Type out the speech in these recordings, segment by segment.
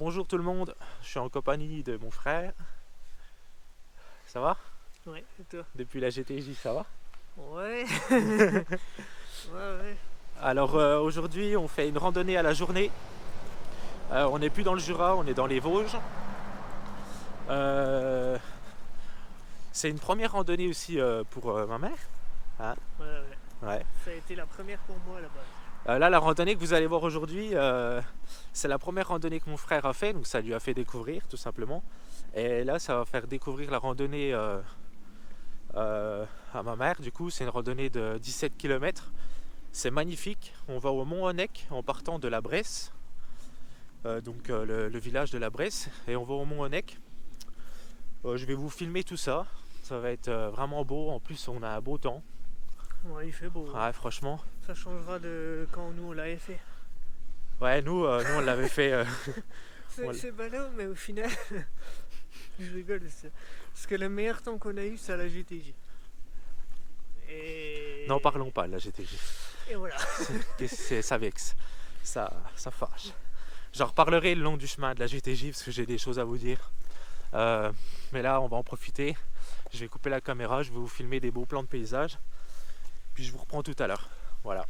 bonjour tout le monde, je suis en compagnie de mon frère. Ça va? Ouais, et toi? Depuis la GTJ, ça va? Ouais. Ouais. Alors aujourd'hui on fait une randonnée à la journée. On n'est plus dans le Jura, on est dans les Vosges. Euh, c'est une première randonnée aussi pour ma mère. Hein. Ouais. Ouais. Ça a été la première pour moi à la base. Là la randonnée que vous allez voir aujourd'hui, c'est la première randonnée que mon frère a fait, donc ça lui a fait découvrir tout simplement. Et là ça va faire découvrir la randonnée à ma mère. Du coup c'est une randonnée de 17 km. C'est magnifique. On va au Mont Honeck en partant de la Bresse, le village de la Bresse, et on va au Mont Honeck. Je vais vous filmer tout ça. Ça va être vraiment beau. En plus, on a un beau temps. Ouais, il fait beau. Ouais, franchement. Ça changera de quand nous on l'avait fait. Ouais, nous on l'avait fait. C'est balade, mais au final, je rigole. Parce que le meilleur temps qu'on a eu, c'est à la GTJ. N'en Et. parlons pas, là, GTJ. Et voilà. Ça vexe. Ça fâche. J'en reparlerai le long du chemin de la GTJ parce que j'ai des choses à vous dire. Mais là, on va en profiter. Je vais couper la caméra, je vais vous filmer des beaux plans de paysage. Puis je vous reprends tout à l'heure. Voilà.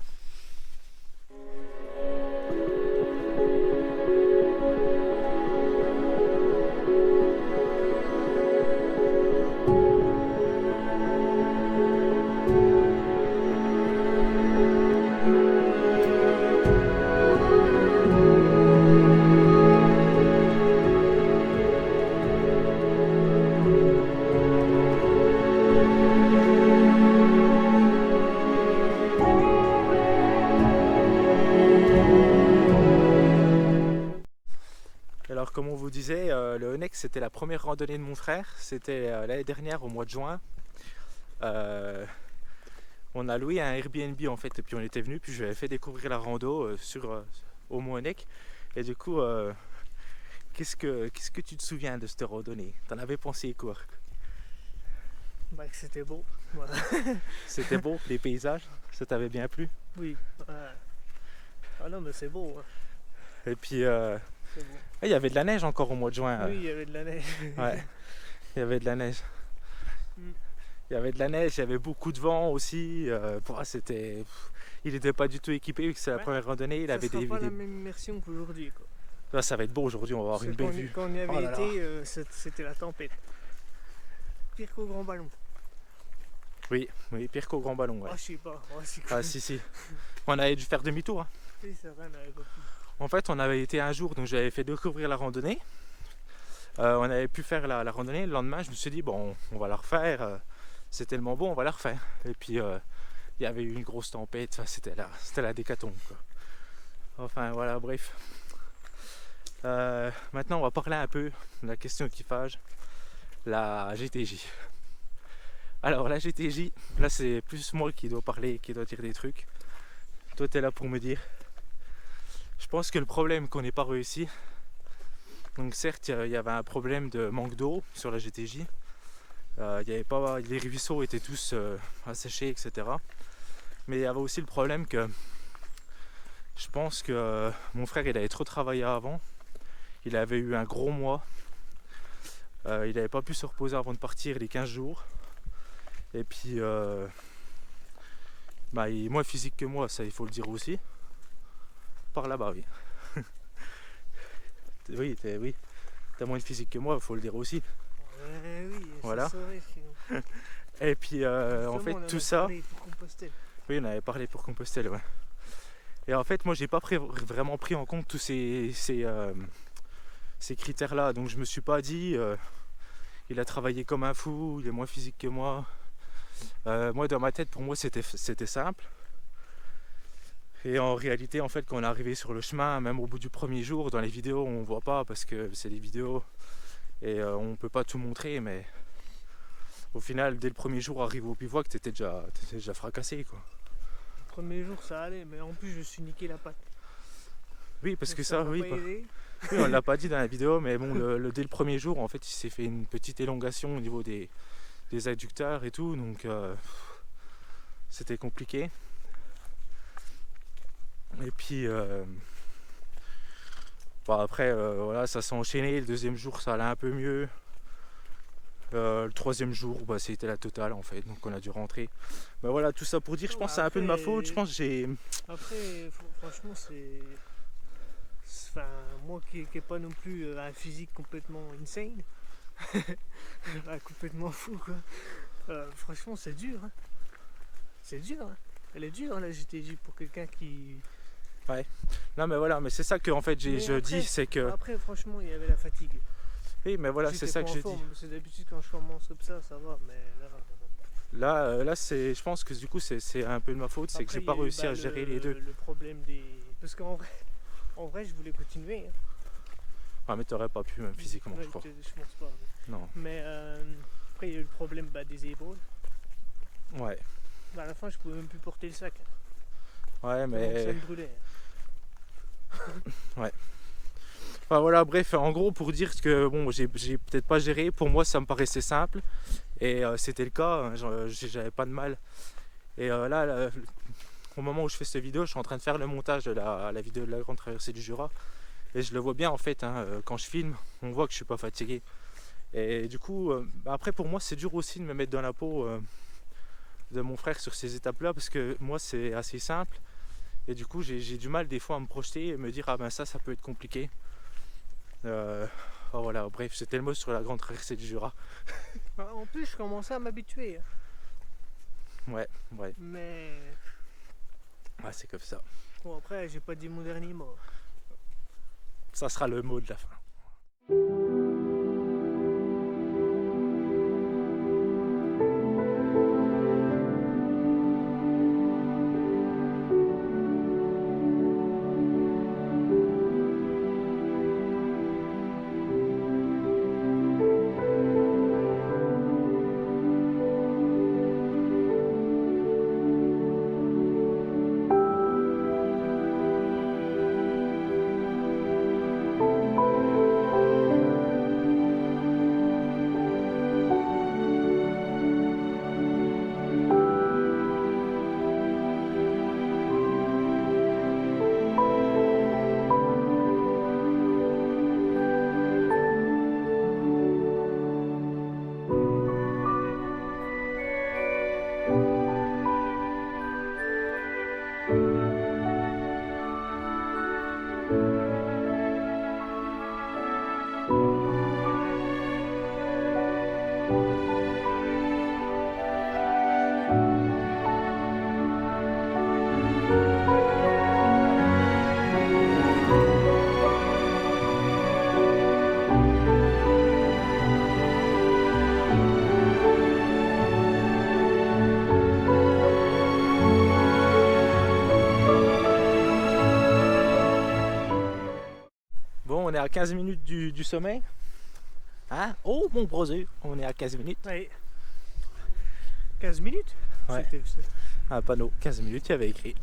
Alors comme on vous disait, le Honeck c'était la première randonnée de mon frère. C'était l'année dernière au mois de juin. On a loué un Airbnb en fait et puis on était venu, puis je lui avais fait découvrir la rando au Mont Honeck. Et du coup, qu'est-ce que tu te souviens de cette randonnée? T'en avais pensé quoi? Bah, que c'était beau. Voilà. C'était beau, les paysages, ça t'avait bien plu? Oui. Ouais. Ah non, mais c'est beau. Hein. Et puis C'est beau. il y avait de la neige encore au mois de juin. Oui, il y avait de la neige. Ouais, il y avait de la neige. Mm. Il y avait de la neige, il y avait beaucoup de vent aussi. Il n'était pas du tout équipé vu que c'est la Ouais. première randonnée. Il Ça avait sera pas la même immersion qu'aujourd'hui. Quoi. Là, ça va être beau aujourd'hui, on va avoir Parce une que belle vue. quand on y avait Oh là là. été, c'était la tempête. Pire qu'au Grand Ballon. Oui, pire qu'au Grand Ballon. Ouais. Oh, je sais pas. Oh, c'est cool. Ah si. On avait dû faire demi-tour. Hein. Oui, c'est vrai, on avait pas pu. En fait, on avait été un jour, donc j'avais fait découvrir la randonnée. On avait pu faire la randonnée. Le lendemain, je me suis dit, bon, on va la refaire. C'est tellement beau, on va la refaire. Et puis, il y avait eu une grosse tempête. Enfin, c'était la décatombe. Quoi. Enfin, voilà, bref. Maintenant, on va parler un peu de la question qui fâche, la GTJ. Alors, la GTJ, là, c'est plus moi qui dois parler, qui dois dire des trucs. Toi, t'es là pour me dire. Je pense que le problème qu'on n'ait pas réussi, donc certes, il y avait un problème de manque d'eau sur la GTJ. Il y avait pas, les ruisseaux étaient tous asséchés, etc. Mais il y avait aussi le problème que je pense que mon frère, il avait trop travaillé avant. Il avait eu un gros mois. Il n'avait pas pu se reposer avant de partir les 15 jours. Et puis, il est moins physique que moi, ça il faut le dire aussi. Par là-bas, oui. oui, t'as moins de physique que moi, il faut le dire aussi. Oui, Voilà. ça saurait, sinon. Et puis, en fait, tout ça. Oui, on avait parlé pour Compostelle, ouais. Et en fait, moi, j'ai pas vraiment pris en compte tous ces critères-là. Donc, je me suis pas dit, il a travaillé comme un fou, il est moins physique que moi. Moi, dans ma tête, pour moi, c'était simple. Et en réalité, en fait, quand on est arrivé sur le chemin, même au bout du premier jour, dans les vidéos, on voit pas parce que c'est des vidéos et on peut pas tout montrer, mais au final, dès le premier jour, arrivé au bivouac, t'étais déjà fracassé, quoi. Le premier jour, ça allait, mais en plus, je suis niqué la patte. Oui, parce Donc que ça, oui, oui, on l'a pas dit dans la vidéo, mais bon, dès le premier jour, en fait, il s'est fait une petite élongation au niveau des adducteurs et tout, donc c'était compliqué. Et puis, Bon, après, voilà, ça s'est enchaîné. Le deuxième jour, ça allait un peu mieux. Le troisième jour, bah, c'était la totale en fait, donc on a dû rentrer. Bah voilà, tout ça pour dire, je pense que c'est un peu de ma faute. Je pense que j'ai. Après, franchement, enfin, moi qui n'ai pas non plus un physique complètement insane, complètement fou, quoi. Franchement, c'est dur. Hein. C'est dur. Hein. Elle est dure, la GTJ, pour quelqu'un qui. Ouais. Non, mais voilà, mais c'est ça que en fait, je dis, c'est que. Après, franchement, il y avait la fatigue. Oui, mais voilà, c'est ça que je dis. C'est d'habitude quand je commence comme ça va, mais là. Là je pense que du coup, c'est un peu de ma faute, c'est que j'ai pas réussi à gérer les deux. Le problème des. Parce qu'en vrai, je voulais continuer. Hein. Ah, mais t'aurais pas pu, même physiquement, je crois. Je pense pas. Non. Mais après, il y a eu le problème des épaules. Ouais. À la fin, je pouvais même plus porter le sac. Ouais, mais. Ça me brûlait. Ouais. Enfin voilà, bref, en gros, pour dire que bon, j'ai peut-être pas géré, pour moi, ça me paraissait simple. Et c'était le cas, hein, j'avais pas de mal. Et là, au moment où je fais cette vidéo, je suis en train de faire le montage de la vidéo de la grande traversée du Jura. Et je le vois bien en fait, hein, quand je filme, on voit que je suis pas fatigué. Et du coup, après pour moi c'est dur aussi de me mettre dans la peau de mon frère sur ces étapes-là, parce que moi c'est assez simple. Et du coup j'ai du mal des fois à me projeter et me dire ah ben ça peut être compliqué. Oh voilà, bref, c'était le mot sur la grande traversée du Jura. En plus je commençais à m'habituer. Ouais. Mais... Ouais, c'est comme ça. Bon après j'ai pas dit mon dernier mot. Ça sera le mot de la fin. On est à 15 minutes du sommet. Hein? Oh mon brother, on est à 15 minutes. Oui. 15 minutes? Ouais. Un panneau, 15 minutes, il y avait écrit.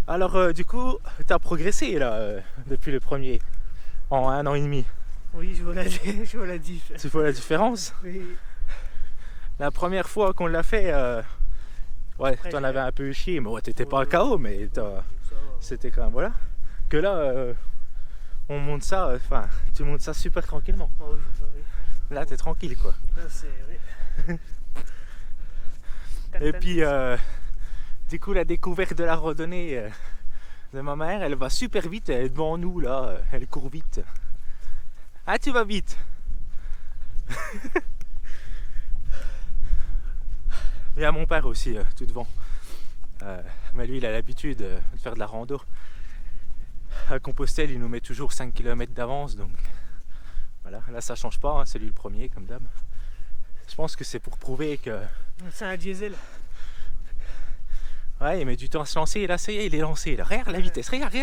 Alors du coup, tu as progressé là depuis le premier, en 1 an et demi. Oui, je vois la diff. Tu vois la différence? Oui. La première fois qu'on l'a fait, ouais, t'en avais un peu chié, mais ouais, t'étais pas KO, mais c'était quand même, voilà. Que là, on monte ça, enfin, tu montes ça super tranquillement. Oh, oui. Là, t'es tranquille, quoi. Là, c'est... Oui. Et puis, du coup, la découverte de la randonnée de ma mère, elle va super vite, elle est devant nous, là, elle court vite. Ah, tu vas vite. Il y a mon père aussi, tout devant. Mais lui, il a l'habitude de faire de la rando. À Compostelle, il nous met toujours 5 km d'avance, donc voilà. Là, ça change pas, hein, c'est lui le premier, comme d'hab. Je pense que c'est pour prouver que... C'est un diesel. Ouais, il met du temps à se lancer, et là, ça y est, il est lancé. Là. Regarde la vitesse, regarde.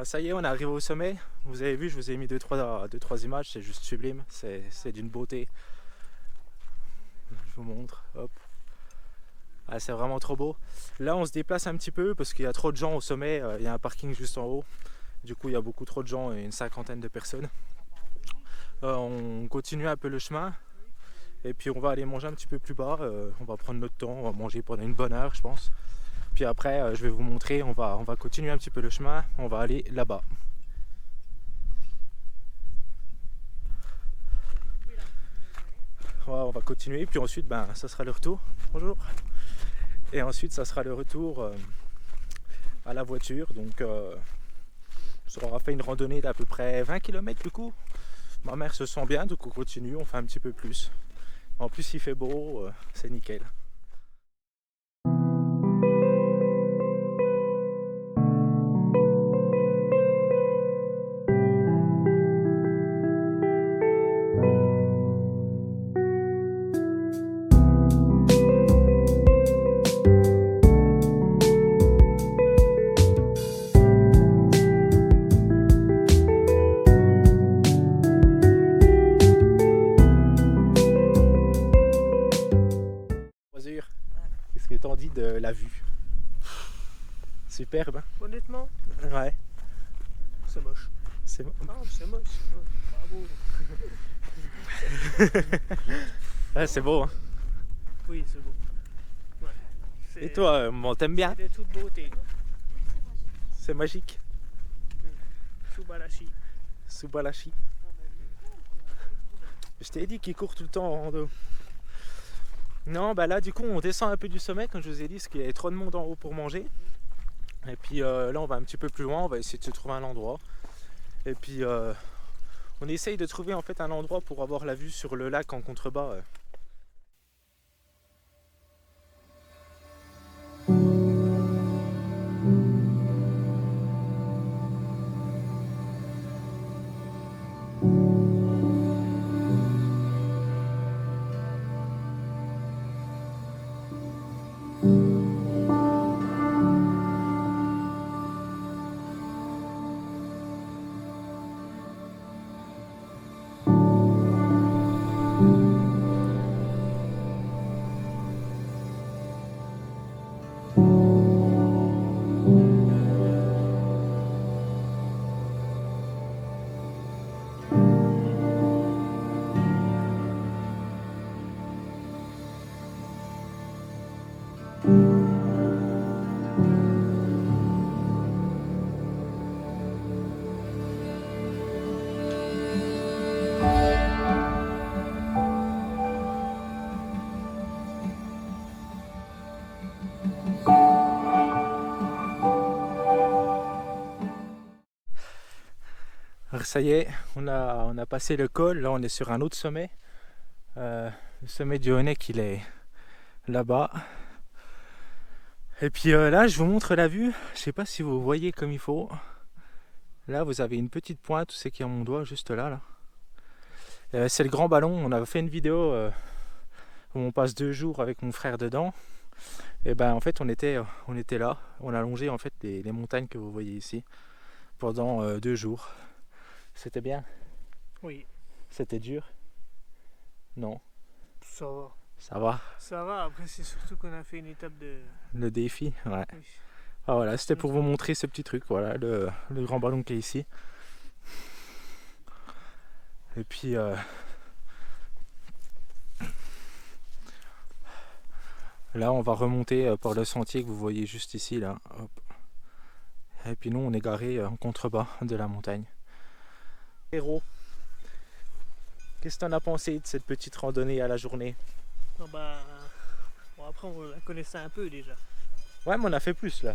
Ah, ça y est, on est arrivé au sommet. Vous avez vu, je vous ai mis 2-3 images, c'est juste sublime, c'est d'une beauté. Je vous montre, hop. Ah, c'est vraiment trop beau. Là, on se déplace un petit peu parce qu'il y a trop de gens au sommet. Il y a un parking juste en haut. Du coup, il y a beaucoup trop de gens et une cinquantaine de personnes. On continue un peu le chemin. Et puis, on va aller manger un petit peu plus bas. On va prendre notre temps. On va manger pendant une bonne heure, je pense. Puis après, je vais vous montrer. On va continuer un petit peu le chemin. On va aller là-bas. Ouais, on va continuer. Puis ensuite, ça sera le retour. Bonjour. Et ensuite, ça sera le retour à la voiture. Donc, on aura fait une randonnée d'à peu près 20 km du coup. Ma mère se sent bien, donc on continue, on fait un petit peu plus. En plus, il fait beau, c'est nickel. Qu'est-ce que t'en dis de la vue? Superbe, hein? Honnêtement, Ouais. c'est moche. C'est Non, c'est moche. Bravo. ouais, c'est beau, hein? Oui, c'est beau. Ouais. Et toi, t'aimes bien? C'est de toute beauté. C'est magique. Subarashi. Subarashi. Je t'ai dit qu'il court tout le temps en rando. Non, là du coup on descend un peu du sommet comme je vous ai dit parce qu'il y avait trop de monde en haut pour manger. Et puis là on va un petit peu plus loin, on va essayer de se trouver un endroit. Et puis on essaye de trouver en fait un endroit pour avoir la vue sur le lac en contrebas. Alors ça y est, on a passé le col, là on est sur un autre sommet. Le sommet du Honeck il est là-bas. Et puis là je vous montre la vue, je sais pas si vous voyez comme il faut. Là vous avez une petite pointe, tout ce qui est à mon doigt juste là. C'est le Grand Ballon, on a fait une vidéo où on passe 2 jours avec mon frère dedans. Et en fait on était là, on a longé en fait les montagnes que vous voyez ici pendant 2 jours. C'était bien? Oui. C'était dur? Non? Ça va. Ça va? Ça va, après c'est surtout qu'on a fait une étape de... Le défi, ouais. Oui. Ah voilà, c'était pour vous montrer ce petit truc, voilà, le Grand Ballon qui est ici. Et puis... là, on va remonter par le sentier que vous voyez juste ici, là. Hop. Et puis nous, on est garé en contrebas de la montagne. Héros, qu'est-ce que t'en as pensé de cette petite randonnée à la journée? Oh bon, après on la connaissait un peu déjà. Ouais, mais on a fait plus là.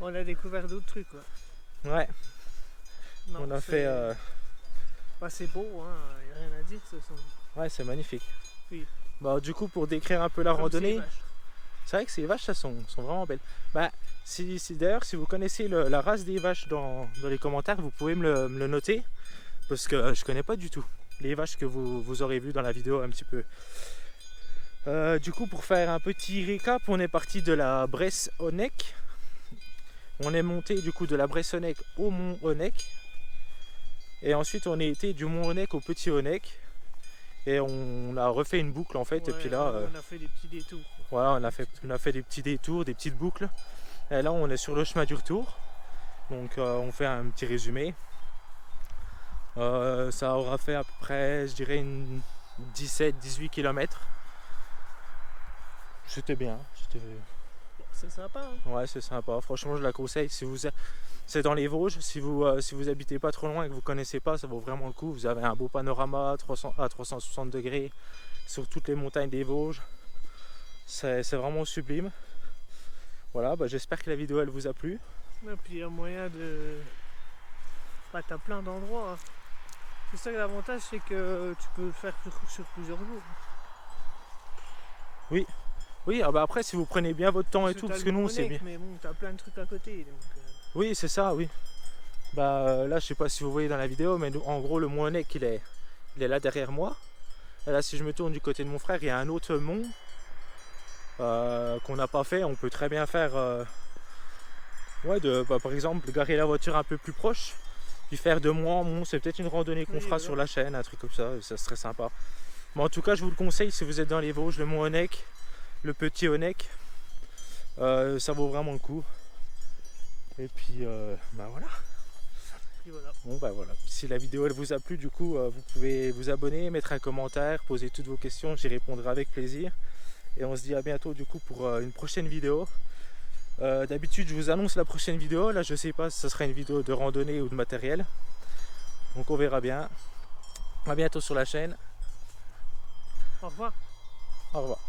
On a découvert d'autres trucs, quoi. Ouais. Non, on a fait... c'est beau, hein, y a rien à dire. Ouais, c'est magnifique. Oui. Du coup, pour décrire un peu la Comme randonnée... C'est vrai que ces vaches, sont vraiment belles. D'ailleurs, si vous connaissez la race des vaches dans les commentaires, vous pouvez me le noter. Parce que je connais pas du tout les vaches que vous aurez vues dans la vidéo un petit peu. Du coup, pour faire un petit récap, on est parti de la Bresse Honeck. On est monté du coup de la Bressonnec au Mont Honeck. Et ensuite on est été du Mont Honeck au Petit Honeck. Et on a refait une boucle en fait. Ouais, et puis là, on a fait des petits détours. Voilà, on a fait des petits détours, des petites boucles. Et là on est sur le chemin du retour. Donc on fait un petit résumé. Ça aura fait à peu près, je dirais, 17-18 km. C'était bien. C'est sympa. Hein. Ouais, c'est sympa. Franchement, je la conseille. Si vous, c'est dans les Vosges. Si vous habitez pas trop loin et que vous connaissez pas, ça vaut vraiment le coup. Vous avez un beau panorama à 360 degrés sur toutes les montagnes des Vosges. C'est vraiment sublime. Voilà, j'espère que la vidéo elle vous a plu. Et puis il y a moyen de... t'as plein d'endroits. Hein. C'est ça l'avantage, c'est que tu peux le faire sur plusieurs jours. Oui. Oui, après si vous prenez bien votre temps et tout, parce que nous c'est bien. Mais bon, t'as plein de trucs à côté. Donc, Oui, c'est ça, oui. Là, je sais pas si vous voyez dans la vidéo, mais en gros, le Mont Honeck, il est là derrière moi. Et là, si je me tourne du côté de mon frère, il y a un autre mont qu'on n'a pas fait. On peut très bien faire, par exemple, garer la voiture un peu plus proche, puis faire de mont en mont. C'est peut-être une randonnée qu'on fera sur la chaîne, un truc comme ça, et ça serait sympa. Mais en tout cas, je vous le conseille si vous êtes dans les Vosges, le Mont Honeck, le Petit Honeck, ça vaut vraiment le coup. Et puis, voilà. Et voilà. Bon, voilà. Si la vidéo elle vous a plu, du coup, vous pouvez vous abonner, mettre un commentaire, poser toutes vos questions, j'y répondrai avec plaisir. Et on se dit à bientôt du coup pour une prochaine vidéo. D'habitude, je vous annonce la prochaine vidéo. Là, je sais pas si ce sera une vidéo de randonnée ou de matériel. Donc, on verra bien. À bientôt sur la chaîne. Au revoir. Au revoir.